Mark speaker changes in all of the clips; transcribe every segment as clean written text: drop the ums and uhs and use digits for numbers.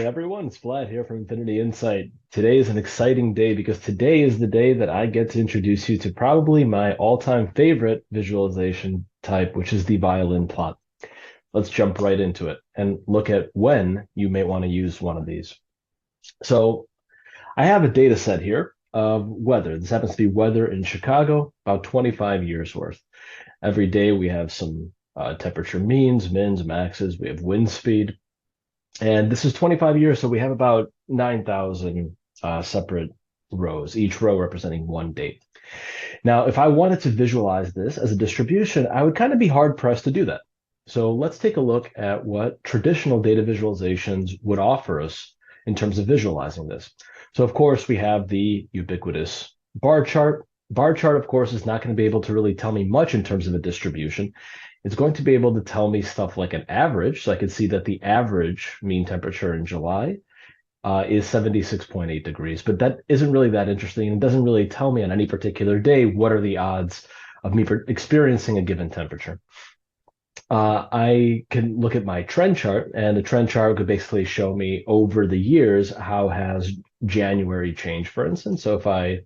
Speaker 1: everyone, it's Vlad here from Infinity Insight. Today is an exciting day because today is the day that I get to introduce you to probably my all-time favorite visualization type, which is the violin plot. Let's jump right into it and look at when you may want to use one of these. So I have a data set here of weather. This happens to be weather in Chicago, about 25 years worth. Every day we have some temperature means, mins, maxes. We have wind speed. And this is 25 years, so we have about 9,000 separate rows, each row representing one date. Now, if I wanted to visualize this as a distribution, I would kind of be hard pressed to do that. So let's take a look at what traditional data visualizations would offer us in terms of visualizing this. So of course, we have the ubiquitous bar chart. Bar chart, of course, is not going to be able to really tell me much in terms of a distribution. It's going to be able to tell me stuff like an average. So I can see that the average mean temperature in July is 76.8 degrees, but that isn't really that interesting. And it doesn't really tell me on any particular day what are the odds of me experiencing a given temperature. I can look at my trend chart, and the trend chart could basically show me over the years how has January changed, for instance. So if I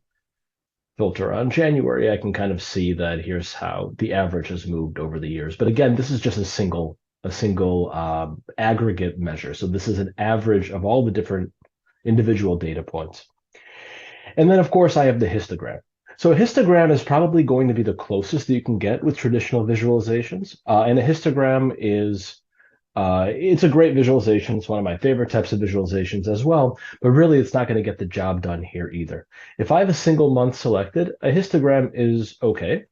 Speaker 1: filter on January, I can kind of see that here's how the average has moved over the years. But again, this is just a single aggregate measure. So this is an average of all the different individual data points. And then, of course, I have the histogram. So a histogram is probably going to be the closest that you can get with traditional visualizations. And a histogram is it's a great visualization. It's one of my favorite types of visualizations as well, but really it's not going to get the job done here either. If I have a single month selected, a histogram is okay.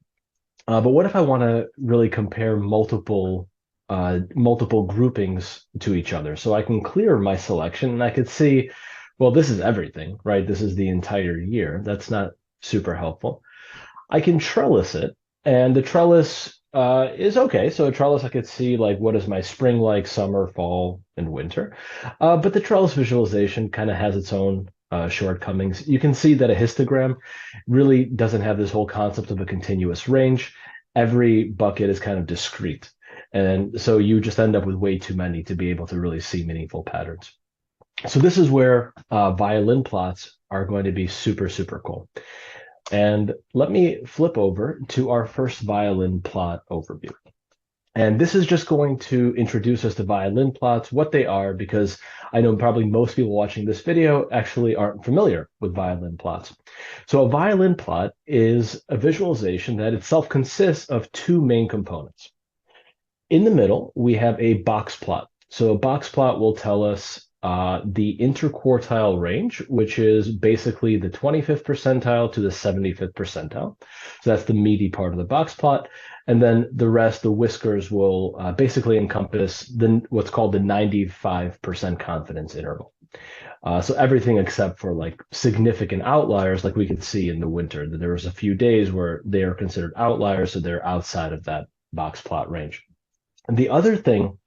Speaker 1: But what if I want to really compare multiple groupings to each other? So I can clear my selection and I could see, well, this is everything, right? This is the entire year. That's not super helpful. I can trellis it, and the trellis is okay. So a trellis, I could see like what is my spring like, summer, fall, and winter. But the trellis visualization kind of has its own shortcomings. You can see that a histogram really doesn't have this whole concept of a continuous range. Every bucket is kind of discrete. And so you just end up with way too many to be able to really see meaningful patterns. So this is where violin plots are going to be super, super cool. And let me flip over to our first violin plot overview. And this is just going to introduce us to violin plots, what they are, because I know probably most people watching this video actually aren't familiar with violin plots. So a violin plot is a visualization that itself consists of two main components. In the middle, we have a box plot. So a box plot will tell us the interquartile range, which is basically the 25th percentile to the 75th percentile. So that's the meaty part of the box plot. And then the rest, the whiskers, will basically encompass what's called the 95% confidence interval. So everything except for like significant outliers, like we could see in the winter, that there was a few days where they are considered outliers, so they're outside of that box plot range. And the other thing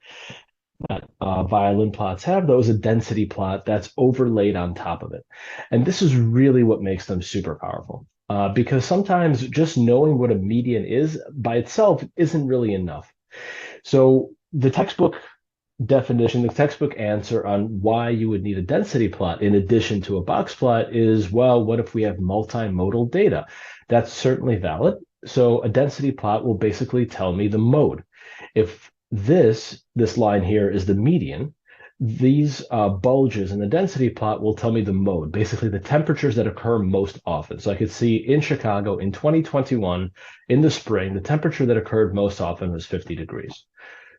Speaker 1: that violin plots have, though, is a density plot that's overlaid on top of it. And this is really what makes them super powerful. Because sometimes just knowing what a median is by itself isn't really enough. So the textbook definition, the textbook answer on why you would need a density plot in addition to a box plot is, well, what if we have multimodal data? That's certainly valid. So a density plot will basically tell me the mode. If this line here is the median, these bulges in the density plot will tell me the mode, basically the temperatures that occur most often. So I could see in Chicago in 2021, in the spring, the temperature that occurred most often was 50 degrees.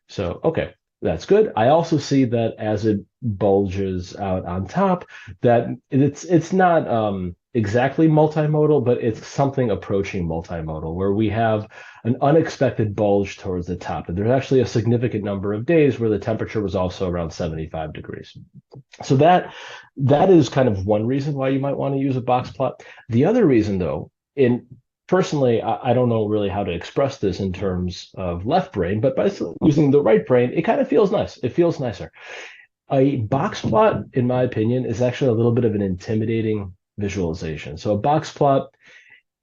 Speaker 1: So, okay, that's good. I also see that as it bulges out on top, that it's not exactly multimodal, but it's something approaching multimodal, where we have an unexpected bulge towards the top. And there's actually a significant number of days where the temperature was also around 75 degrees. So that is kind of one reason why you might want to use a box plot. The other reason, though, personally, I don't know really how to express this in terms of left brain, but by using the right brain, it kind of feels nice. It feels nicer. A box plot, in my opinion, is actually a little bit of an intimidating visualization. So a box plot,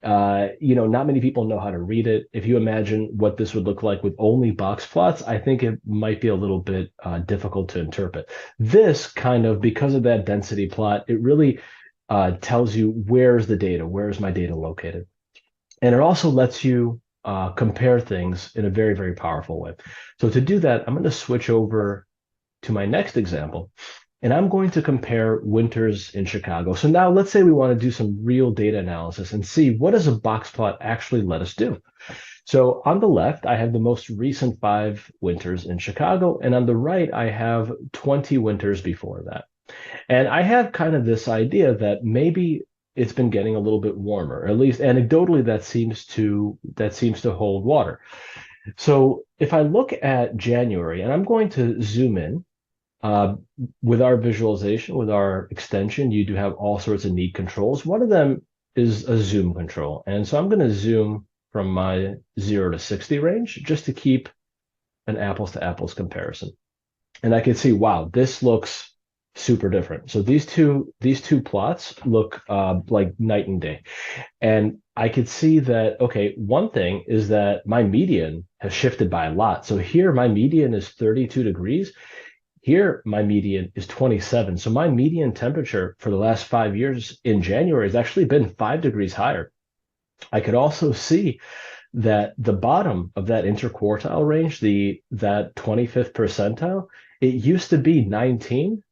Speaker 1: not many people know how to read it. If you imagine what this would look like with only box plots, I think it might be a little bit difficult to interpret. This kind of, because of that density plot, it really tells you where's the data, where's my data located. And it also lets you compare things in a very, very powerful way. So to do that, I'm going to switch over to my next example, and I'm going to compare winters in Chicago. So now let's say we want to do some real data analysis and see what does a box plot actually let us do. So on the left, I have the most recent 5 winters in Chicago, and on the right, I have 20 winters before that. And I have kind of this idea that maybe it's been getting a little bit warmer, at least anecdotally, that seems to hold water. So if I look at January, and I'm going to zoom in, uh, with our visualization, with our extension, you do have all sorts of neat controls. One of them is a zoom control. And so I'm going to zoom from my 0 to 60 range just to keep an apples to apples comparison. And I can see, wow, this looks super different. So these two plots look like night and day. And I could see that, okay, one thing is that my median has shifted by a lot. So here my median is 32 degrees. Here, my median is 27. So my median temperature for the last 5 years in January has actually been 5 degrees higher. I could also see that the bottom of that interquartile range, that 25th percentile, it used to be 19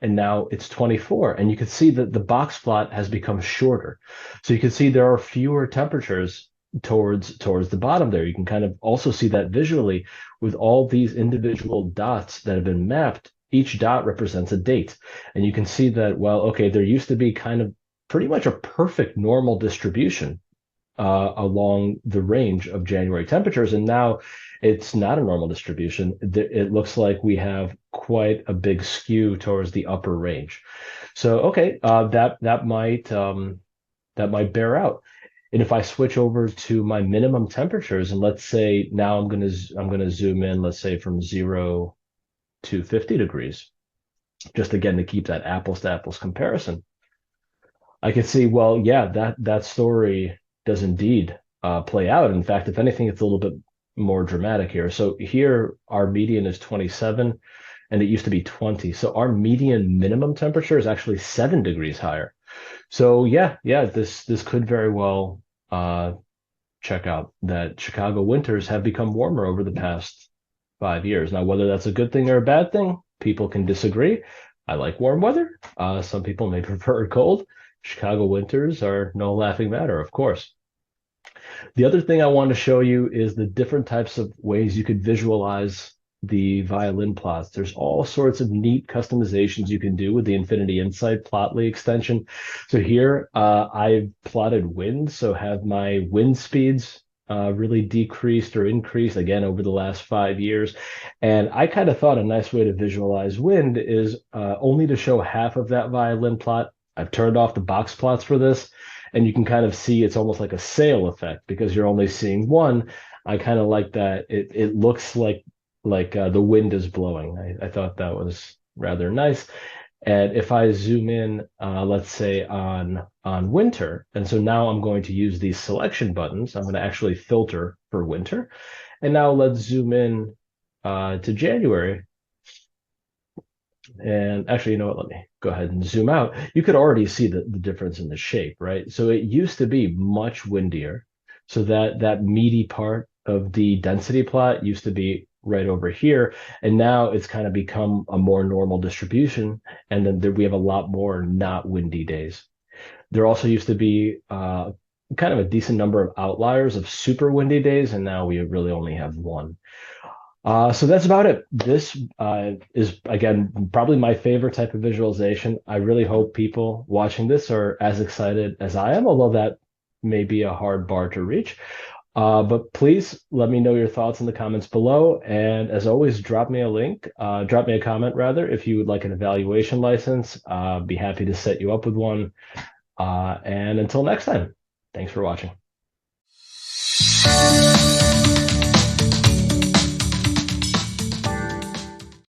Speaker 1: and now it's 24. And you can see that the box plot has become shorter. So you can see there are fewer temperatures towards the bottom there. You can kind of also see that visually with all these individual dots that have been mapped. Each dot represents a date. And you can see that, well, okay, there used to be kind of pretty much a perfect normal distribution along the range of January temperatures. And now it's not a normal distribution. It looks like we have quite a big skew towards the upper range. So, okay, that might bear out. And if I switch over to my minimum temperatures, and let's say now I'm gonna zoom in, let's say from 0 to 50 degrees, just again to keep that apples to apples comparison. I could see, well, yeah, that story does indeed play out. In fact, if anything, it's a little bit more dramatic here. So here, our median is 27, and it used to be 20. So our median minimum temperature is actually 7 degrees higher. So yeah, this could very well check out that Chicago winters have become warmer over the past 5 years. Now, whether that's a good thing or a bad thing, people can disagree. I like warm weather. Some people may prefer cold. Chicago winters are no laughing matter, of course. The other thing I want to show you is the different types of ways you could visualize the violin plots. There's all sorts of neat customizations you can do with the Infinity Insight Plotly extension. So here I've plotted wind, so have my wind speeds really decreased or increased again over the last 5 years. And I kind of thought a nice way to visualize wind is only to show half of that violin plot. I've turned off the box plots for this, and you can kind of see it's almost like a sail effect because you're only seeing one. I kind of like that. It looks like the wind is blowing. I thought that was rather nice. And if I zoom in, let's say on winter, and so now I'm going to use these selection buttons. I'm going to actually filter for winter. And now let's zoom in to January. And actually, you know what? Let me go ahead and zoom out. You could already see the difference in the shape, right? So it used to be much windier. So that meaty part of the density plot used to be right over here. And now it's kind of become a more normal distribution. And then we have a lot more not windy days. There also used to be kind of a decent number of outliers of super windy days. And now we really only have one. So that's about it. This is, again, probably my favorite type of visualization. I really hope people watching this are as excited as I am, although that may be a hard bar to reach. But please let me know your thoughts in the comments below. And as always, drop me a comment rather, if you would like an evaluation license. Be happy to set you up with one. And until next time, thanks for watching.